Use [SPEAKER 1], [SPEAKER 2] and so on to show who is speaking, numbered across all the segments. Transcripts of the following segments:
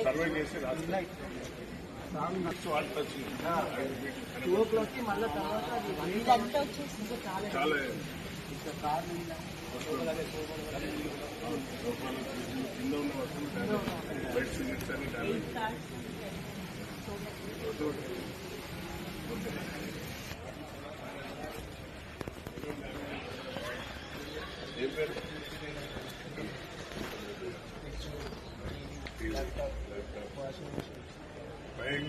[SPEAKER 1] survey చేసి రాస్తారు
[SPEAKER 2] 2 o'clock కి మళ్ళీ తర్వాత ఇదంతా వచ్చేసింది చాలా
[SPEAKER 1] కింద ఉన్న వస్తువులు బెడ్ సిలిండర్స్ అని డ్యామేజ్ ఏం పేరు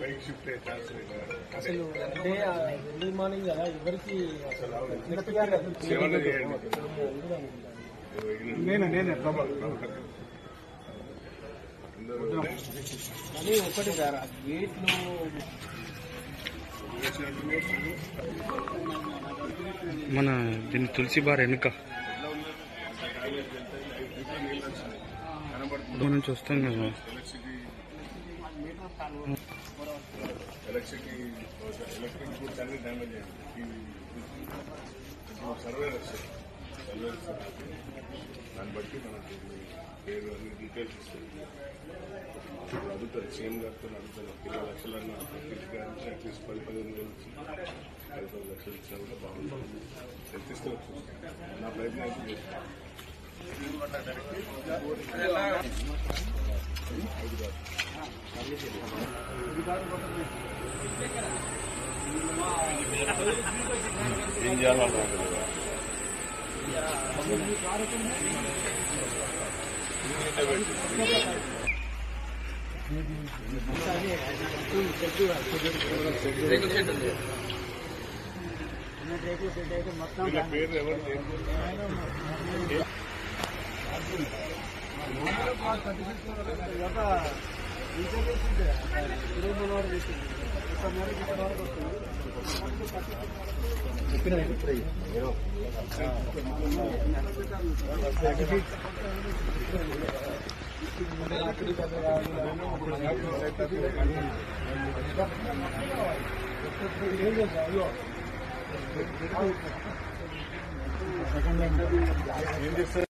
[SPEAKER 1] బైక్ షిఫ్ట్ అయ్యే ఛాన్స్
[SPEAKER 2] అసలు అంటే ఎర్లీ మార్నింగ్ కదా ఎవరికి
[SPEAKER 1] సేవలు చేయండి
[SPEAKER 2] నేనే కానీ ఒకటి సార్ గేట్లు
[SPEAKER 3] మన దీన్ని తులసి బార్ వెనుక నుంచి వస్తాం కదా
[SPEAKER 1] ఎలక్ట్రిక్ గూడ్స్ అన్ని డ్యామేజ్ అయ్యింది సర్వేర్ వస్తుంది దాన్ని బట్టి మనకి పేరు అన్ని డీటెయిల్స్ ఇస్తుంది ఇప్పుడు అడుగుతుంది సీఎం గారితో అడుగుతాను 20 లక్షలన్నా తీసుకురానికి అట్లీస్ట్ 10-15 వేలు వచ్చి 5-10 లక్షలు ఇచ్చినా కూడా బాగుంటుంది తీసుకెళ్ళి నా ప్రయత్నం అయితే చేస్తాను ఏం చేయాలన్నా పేరు ఎవరు ఏం చేస్తారు